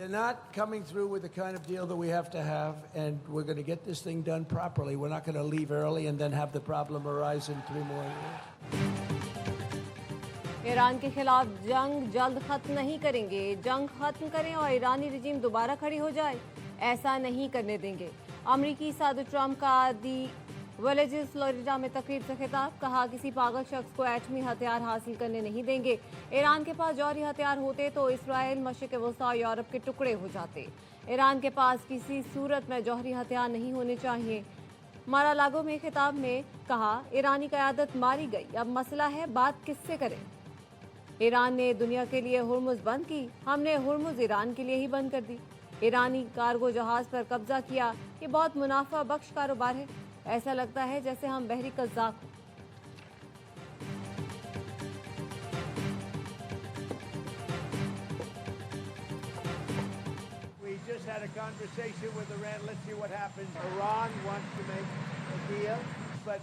They're not coming through with the kind of deal that we have to have, and we're going to get this thing done properly. We're not going to leave early and then have the problem arise in 3 more years. Iran के खिलाफ जंग जल्द खत्म नहीं करेंगे। जंग खत्म करें और ईरानी रिजीम दोबारा खड़ी हो जाए, ऐसा नहीं करने देंगे। अमरीकी सदर ट्रंप का दी विलेजेस फ्लोरिडा में तकरीर से खिताब, कहा किसी पागल शख्स को एटमी हथियार हासिल करने नहीं देंगे। ईरान के पास जौहरी हथियार होते तो इसराइल, मशरिक वस्ता और यूरोप के टुकड़े हो जाते। ईरान के पास किसी सूरत में जौहरी हथियार नहीं होने चाहिए। मारालागो में खिताब में कहा, ईरानी क़यादत मारी गई, अब मसला है बात किससे करें। ईरान ने दुनिया के लिए हुर्मुज़ बंद की, हमने हुर्मुज़ ईरान के लिए ही बंद कर दी। ईरानी कार्गो जहाज पर कब्जा किया, ये बहुत मुनाफा बख्श कारोबार है। ऐसा लगता है जैसे हम बहरी कज़ाक हों। We just had a conversation with Iran. Let's see what happens. Iran wants to make a deal, but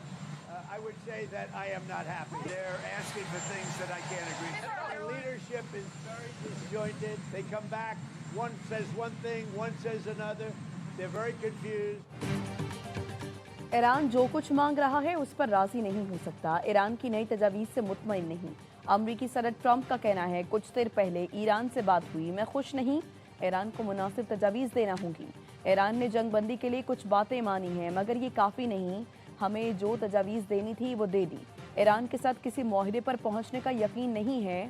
I would say that I am not happy. They're asking for things that I can't agree to. Their leadership is very disjointed. They come back, one says one thing, one says another. They're very confused. Iran जो कुछ मांग रहा है उस पर राजी नहीं हो सकता। ईरान की नई तजावीज़ से मुतमईन नहीं। अमरीकी सदर ट्रंप का कहना है, कुछ देर पहले ईरान से बात हुई, मैं खुश नहीं, ईरान को मुनासिब तजावीज़ देना होगी। ईरान ने जंगबंदी के लिए कुछ बातें मानी हैं, मगर ये काफ़ी नहीं, हमें जो तजावीज़ देनी थी वो दे दी। ईरान के साथ किसी मुआहदे पर पहुँचने का यकीन नहीं है,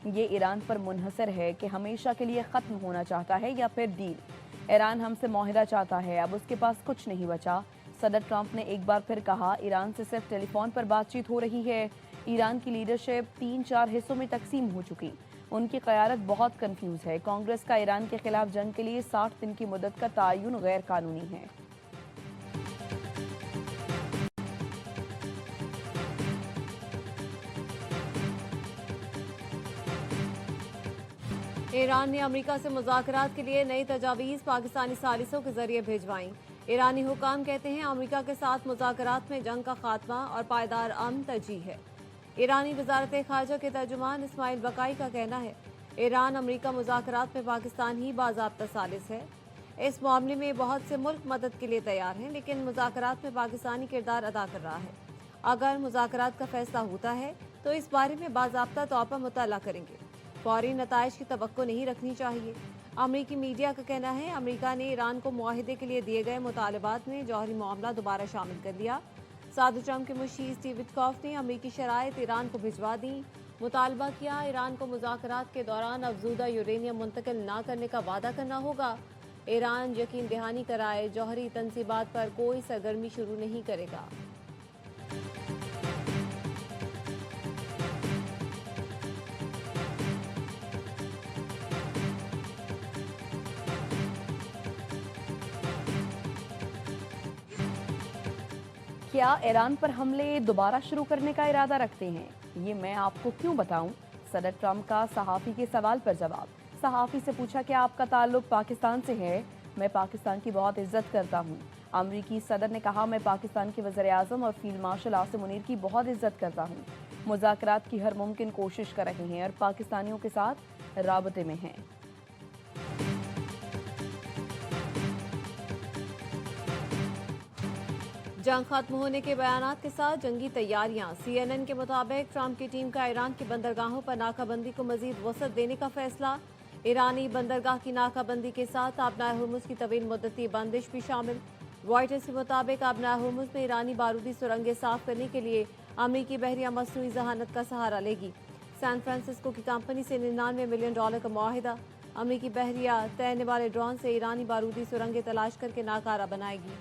ये ईरान पर मुनहसर है कि हमेशा के लिए ख़त्म होना चाहता है या फिर डील। ईरान हमसे मुआहदा चाहता है, अब उसके पास कुछ नहीं बचा। सदर ट्रंप ने एक बार फिर कहा, ईरान से सिर्फ टेलीफोन पर बातचीत हो रही है। ईरान की लीडरशिप 3-4 हिस्सों में तकसीम हो चुकी। उनकी क़यादत बहुत कंफ्यूज है। कांग्रेस का ईरान के खिलाफ जंग के लिए 60 दिन की मुद्दत का तयन गैर कानूनी है। ईरान ने अमेरिका से मुज़ाकरात के लिए नई तजावीज़ पाकिस्तानी सालिसों के जरिए भिजवाई। ईरानी हुकाम कहते हैं अमेरिका के साथ मुज़ाकरात में जंग का खात्मा और पायदार अमन तरजीह है। ईरानी वज़ारत ख़ारजा के तर्जुमान इस्माइल बकाई का कहना है, ईरान अमेरिका मुज़ाकरात में पाकिस्तान ही बाज़ाब्ता सालिस है। इस मामले में बहुत से मुल्क मदद के लिए तैयार हैं, लेकिन मुज़ाकरात में पाकिस्तानी किरदार अदा कर रहा है। अगर मुज़ाकरात का फैसला होता है तो इस बारे में बाज़ाब्ता तौर पर मुताला करेंगे। फौरी नताइज की तवक्को नहीं रखनी चाहिए। अमरीकी मीडिया का कहना है, अमेरिका ने ईरान को मुआहदे के लिए दिए गए मुतालबात में जौहरी मामला दोबारा शामिल कर लिया। सदर ट्रंप के मुशीर स्टीव विटकॉफ ने अमरीकी शराइत ईरान को भिजवा दी। मुतालबा किया, ईरान को मुज़ाकरात के दौरान अफजूदा यूरेनियम मुंतकिल ना करने का वादा करना होगा। ईरान यकीन दहानी कराए जौहरी तनसीबात पर कोई सरगर्मी शुरू नहीं करेगा। क्या ईरान पर हमले दोबारा शुरू करने का इरादा रखते हैं? ये मैं आपको क्यों बताऊं? सदर ट्रंप का सहाफ़ी के सवाल पर जवाब। सहाफ़ी से पूछा, क्या आपका ताल्लुक पाकिस्तान से है? मैं पाकिस्तान की बहुत इज्जत करता हूं। अमरीकी सदर ने कहा, मैं पाकिस्तान के वज़ीर-ए-आज़म और फील्ड मार्शल आसिम मुनीर की बहुत इज्जत करता हूं। मुज़ाकरात की हर मुमकिन कोशिश कर रहे हैं और पाकिस्तानियों के साथ राबते में हैं। जंग खत्म होने के बयानात के साथ जंगी तैयारियां। CNN के मुताबिक ट्रंप की टीम का ईरान की बंदरगाहों पर नाकाबंदी को मजीद वसअत देने का फैसला। ईरानी बंदरगाह की नाकाबंदी के साथ आबनाए हुर्मुज़ की तवील मुद्दती बंदिश भी शामिल। रॉयटर्स के मुताबिक आबनाए हुर्मुज़ में ईरानी बारूदी सुरंगें साफ करने के लिए अमरीकी बहरिया मसनूई जहानत का सहारा लेगी। सैन फ्रांसिस्को की कंपनी से $99 मिलियन का मुआहिदा। अमरीकी बहरिया तैरने वाले ड्रोन से ईरानी बारूदी सुरंगें तलाश करके नाकारा बनाएगी।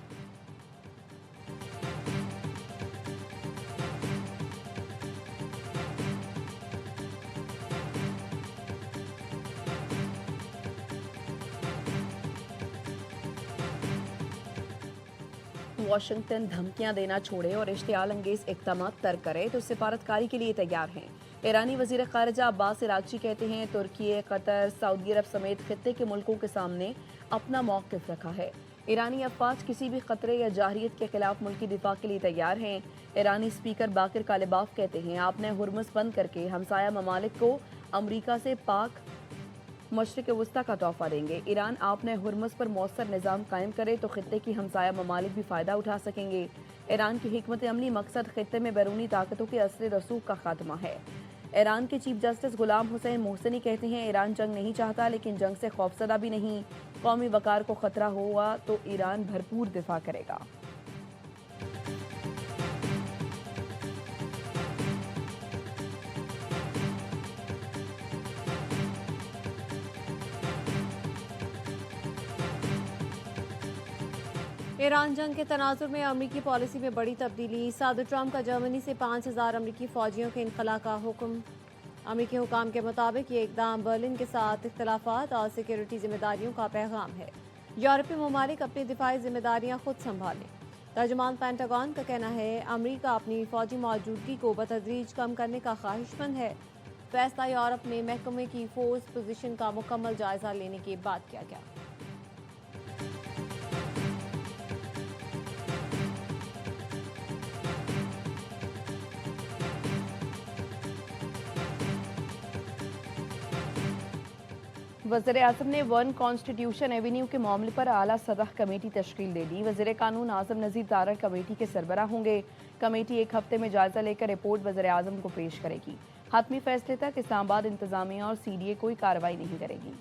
वाशिंगटन धमकियां देना छोड़े और इश्तियाल अंगेज इक़दाम तर्क करे तो सिफारतकारी के लिए तैयार हैं। ईरानी वज़ीर ख़ारिजा अब्बास इराक़ची कहते हैं, तुर्की, कतर, सऊदी अरब समेत खित्ते के मुल्कों के सामने अपना मौक़िफ़ रखा है। ईरानी अफ़वाज किसी भी ख़तरे या जाहिरियत के खिलाफ मुल्की दिफा के लिए तैयार हैं। ईरानी स्पीकर बाकिर कालिबाफ कहते हैं, आपने हुर्मुज़ बंद करके हमसाया ममालिक को अमरीका से पाक मशरिक वस्ता का तोहफा देंगे। ईरान आपने हुर्मुज़ पर मौसर निज़ाम कायम करे तो खित्ते की हमसाया ममालिक भी फ़ायदा उठा सकेंगे। ईरान की हिकमत अमली मकसद खित्ते में बैरूनी ताकतों के असली रसूख का खात्मा है। ईरान के चीफ जस्टिस गुलाम हुसैन मोहसिनी कहते हैं, ईरान जंग नहीं चाहता लेकिन जंग से खौफजदा भी नहीं। कौमी वकार को खतरा हुआ तो ईरान भरपूर दिफा करेगा। ईरान जंग के तनाजुर में अमरीकी पॉलिसी में बड़ी तब्दीली। सदर ट्रंप का जर्मनी से 5,000 अमरीकी फौजियों के इनखला का हुक्म। अमरीकी हुकाम के मुताबिक ये इकदाम बर्लिन के साथ इख्तलाफात और सिक्योरिटी जिम्मेदारियों का पैगाम है। यूरोपीय ममालिक अपनी दिफाई जिम्मेदारियां खुद संभालें। तर्जुमान पेंटागन का कहना है, अमरीका अपनी फौजी मौजूदगी को बतदरीज कम करने का ख्वाहिशमंद है। फैसला यूरोप में महकमे की फोर्स पोजीशन का मुकम्मल जायजा लेने के बाद किया गया। वज़ीर आज़म ने वन कॉन्स्टिट्यूशन एवेन्यू के मामले पर आला सतह कमेटी तश्कील दे दी। वज़ीर कानून आज़म नज़ीर तारड़ कमेटी के सरबराह होंगे। कमेटी एक हफ्ते में जायजा लेकर रिपोर्ट वज़ीर आज़म को पेश करेगी। हतमी फैसले तक इस्लामाबाद इंतजामिया और CDA कोई कार्रवाई नहीं करेगी।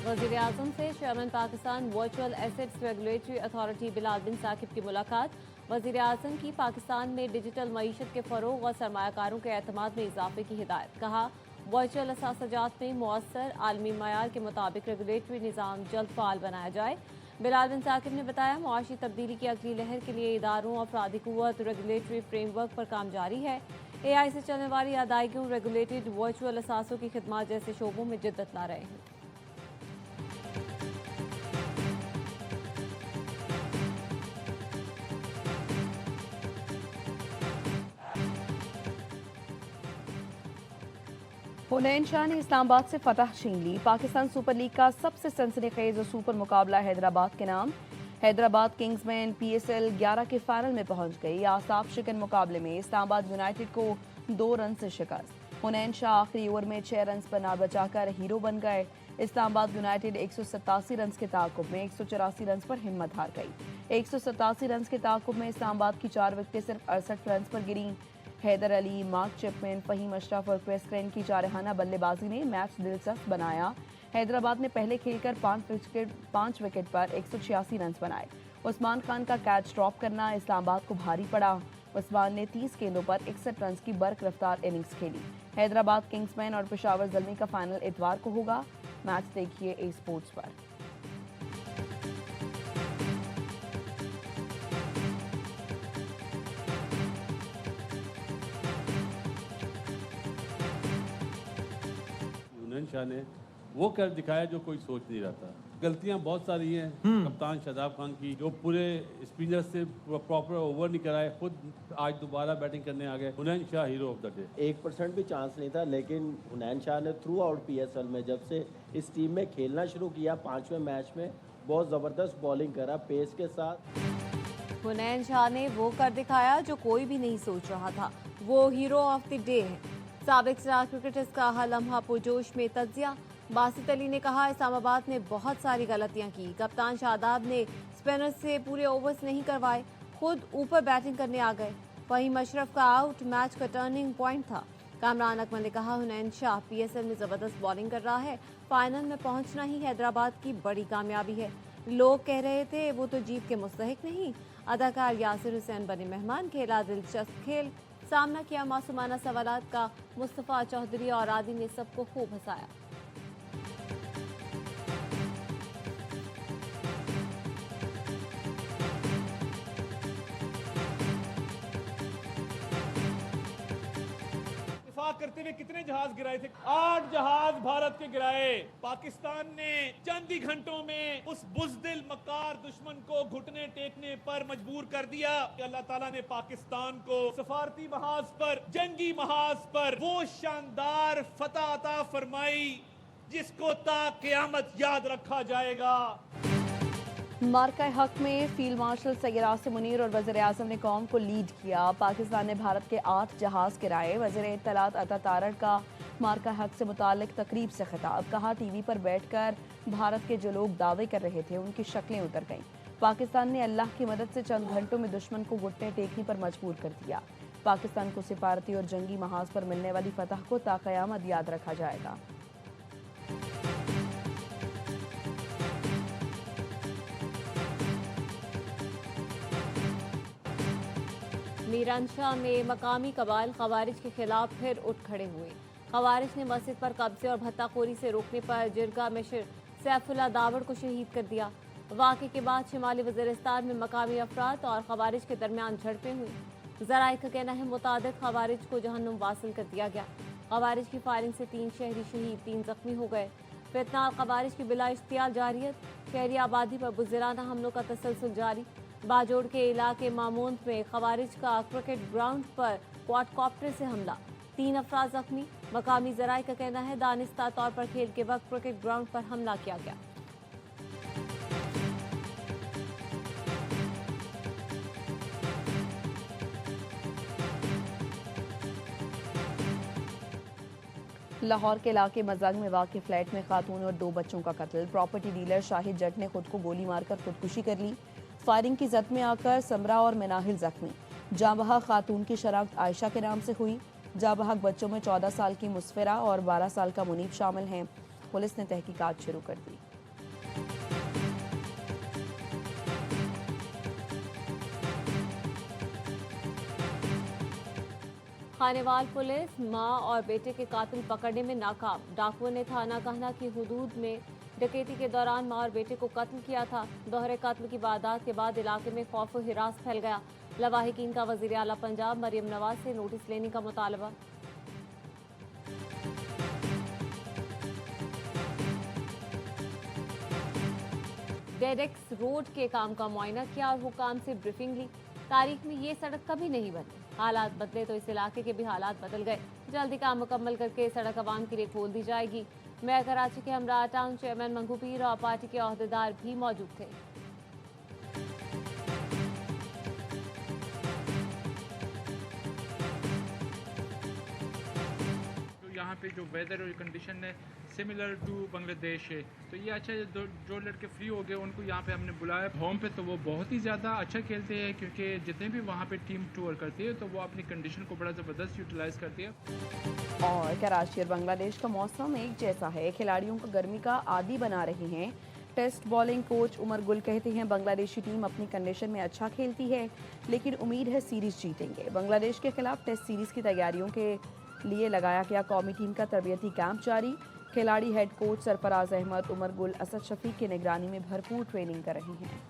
वज़ीर आज़म से chairman Pakistan virtual assets regulatory authority Bilal bin Saqib की मुलाकात। वज़ीर आज़म की पाकिस्तान में डिजिटल मईशत के फ़रोग़ और सरमायाकारों के एतमाद में इजाफे की हिदायत। कहा, वर्चुअल असासजात में मौसर आलमी मयार के मुताबिक रेगुलेटरी निज़ाम जल्द फ़ाल बनाया जाए। बिलाल बिन साकिब ने बताया, मुआशी तब्दीली की अगली लहर के लिए इदारों और अफरादी क़ुव्वत रेगुलेटरी फ्रेमवर्क पर काम जारी है। AI से चलने वाली अदायगियों रेगुलेटेड वर्चुअल असासों की खिदमत जैसे शोबों में जिद्दत ला रहे हैं। हुनैन शाह ने इस्लामाबाद से फतह छीन ली। पाकिस्तान सुपर लीग का सबसे सनसनीखेज और सुपर मुकाबला हैदराबाद के नाम। हैदराबाद किंग्समैन PSL 11 के फाइनल में पहुंच गई। आसाब शिकन मुकाबले में इस्लामाबाद यूनाइटेड को 2 रन से शिकस्त। हुनैन शाह आखिरी ओवर में 6 रन पर नार बचाकर हीरो बन गए। इस्लामाबाद यूनाइटेड 187 रन के ताकुब में 184 रन पर हिम्मत हार गई। 187 रन के ताकुब में इस्लामाबाद की 4 विकेटें सिर्फ 68 रन पर गिरी। हैदर अली, मार्क चैपमैन, फहीम अशरफ और क्रिस क्रेन की जारहाना बल्लेबाजी ने मैच दिलचस्प बनाया। हैदराबाद ने पहले खेलकर 5 विकेट पर 186 रन बनाए। उस्मान खान का कैच ड्रॉप करना इस्लामाबाद को भारी पड़ा। उस्मान ने 30 गेंदों पर 61 रन की बर्क रफ्तार इनिंग्स खेली। हैदराबाद किंग्समैन और पेशावर ज़ल्मी का फाइनल इतवार को होगा। मैच देखिए ए स्पोर्ट्स पर। हुनैन शाह ने वो कर दिखाया जो कोई सोच नहीं रहा था। गलतियां बहुत सारी हैं कप्तान शादाब खान की, जो पूरे स्पिनर से प्रॉपर ओवर नहीं कराए, खुद आज दोबारा बैटिंग करने आ गए। Hunain Shah hero of the day. 1% भी चांस नहीं था, लेकिन हुनैन शाह ने थ्रू आउट PSL में जब से इस टीम में खेलना शुरू किया 5वें मैच में बहुत ज़बरदस्त बॉलिंग करा पेस के साथ। हुनैन शाह ने वो कर दिखाया जो कोई भी नहीं सोच रहा था। वो हीरो ऑफ द डे है। साबिक स्टार क्रिकेटर्स का हर लम्हा पुरजोश में तज्जिया। बासित अली ने कहा, इस्लामाबाद ने बहुत सारी गलतियां की। कप्तान शादाब ने स्पिनर से पूरे ओवर्स नहीं करवाए, खुद ऊपर बैटिंग करने आ गए। फहीम अशरफ का आउट मैच का टर्निंग पॉइंट था। कामरान अकमल ने कहा, हुनैन शाह PSL में जबरदस्त बॉलिंग कर रहा है। फाइनल में पहुंचना ही हैदराबाद की बड़ी कामयाबी है। लोग कह रहे थे वो तो जीत के मुस्तहिक नहीं। अदाकार यासिर हुसैन बने मेहमान। खेला दिलचस्प खेल, सामना किया मासूमाना सवालात का। मुस्तफ़ा चौधरी और आदि ने सबको खूब हंसाया। करते हुए कितने जहाज गिराए थे? 8 जहाज भारत के गिराए। पाकिस्तान ने चंद ही घंटों में उस बुज़दिल मक्कार दुश्मन को घुटने टेकने पर मजबूर कर दिया। अल्लाह ताला ने पाकिस्तान को सफारती महाज पर, जंगी महाज पर वो शानदार फतह अता फरमाई जिसको ता क़यामत याद रखा जाएगा। मार्का हक में फील्ड मार्शल सैयद आसिम मुनीर और वज़ीर आज़म ने कौम को लीड किया। पाकिस्तान ने भारत के 8 जहाज़ गिराए। वज़ीर इत्तलात अता तारड़ का मार्का हक से मुताल्लिक तकरीब से खिताब। कहा, टीवी पर बैठकर भारत के जो लोग दावे कर रहे थे उनकी शक्लें उतर गईं। पाकिस्तान ने अल्लाह की मदद से चंद घंटों में दुश्मन को घुटने टेकने पर मजबूर कर दिया। पाकिस्तान को सिफारती और जंगी महाज पर मिलने वाली फतह को ताक़यामत याद रखा जाएगा। मीरांशाह में मकामी कबाइल खवारिज के खिलाफ फिर उठ खड़े हुए। खवारिज ने मस्जिद पर कब्जे और भत्ताखोरी से रोकने पर जिरगा में सैफुल्लाह दावड़ को शहीद कर दिया। वाक़े के बाद शिमाली वज़ीरिस्तान में मकामी अफराद और खवारिज के दरमियान झड़पें हुई। ज़राए का कहना है मुतादिद खवारिज को जहन्नुम वासिल कर दिया गया। खवारिज की फायरिंग से 3 शहरी शहीद, 3 जख्मी हो गए। फितना खवारिज की बिला इश्तियाल जारियत। शहरी आबादी पर बुज़दिलाना हमलों का तसलसल जारी। बाजोड़ के इलाके मामूंद में खवारिज का क्रिकेट ग्राउंड पर क्वाडकॉप्टर से हमला, 3 अफराद जख्मी। मकामी ज़राए का कहना है दानिस्ता तौर पर खेल के वक्त क्रिकेट ग्राउंड पर हमला किया गया। लाहौर के इलाके मजाग में वाक़ फ्लैट में खातून और 2 बच्चों का कत्ल। प्रॉपर्टी डीलर शाहिद जट ने खुद को गोली मारकर खुदकुशी कर ली। फायरिंग की जद में आकर समरा और मिनाहिल जख्मी। जाँ खातून की शनाख्त आयशा के नाम से हुई। जाँ बच्चों में 14 साल की मुस्फिरा और 12 साल का मुनीब शामिल हैं। पुलिस ने तहकीकात शुरू कर दी। खानेवाल पुलिस मां और बेटे के कातिल पकड़ने में नाकाम। डाकुओं ने थाना कहना की हुदूद में डकैती के दौरान मां और बेटे को कत्ल किया था। दोहरे कत्ल की वारदात के बाद इलाके में खौफ और हिरास फैल गया। लवाहिकीन का वज़ीर आला पंजाब मरियम नवाज से नोटिस लेने का मुतालबा। डेडेक्स रोड के काम का मुआयना किया और हुकाम से ब्रीफिंग ली। तारीख में ये सड़क कभी नहीं बनी। हालात बदले तो इस इलाके के भी हालात बदल गए। जल्दी काम मुकम्मल करके सड़क आवाम के लिए खोल दी जाएगी। मेयर कराची के हमरा टाउन चेयरमैन मंगू पीर और पार्टी के अहदेदार भी मौजूद थे। यहाँ पे जो वेदर और कंडीशन है सिमिलर टू बांग्लादेश है, तो ये अच्छा जो लड़के फ्री हो गए उनको यहाँ पे हमने बुलाया होम पे, तो वो बहुत ही ज़्यादा अच्छा खेलते हैं क्योंकि जितने भी वहाँ पे टीम टूर करती है तो वो अपनी कंडीशन को बड़ा ज़बरदस्त यूटिलाइज करती है। और कराची और बांग्लादेश का मौसम एक जैसा है। खिलाड़ियों को गर्मी का आदी बना रहे हैं। Test bowling coach Umar Gul कहते हैं बांग्लादेशी टीम अपनी कंडीशन में अच्छा खेलती है, लेकिन उम्मीद है सीरीज जीतेंगे। बांग्लादेश के खिलाफ टेस्ट सीरीज की तैयारियों के लिए लगाया गया कौमी टीम का तरबियती कैंप जारी। खिलाड़ी हेड कोच सरफराज अहमद, उमर गुल, असद शफीक की निगरानी में भरपूर ट्रेनिंग कर रहे हैं।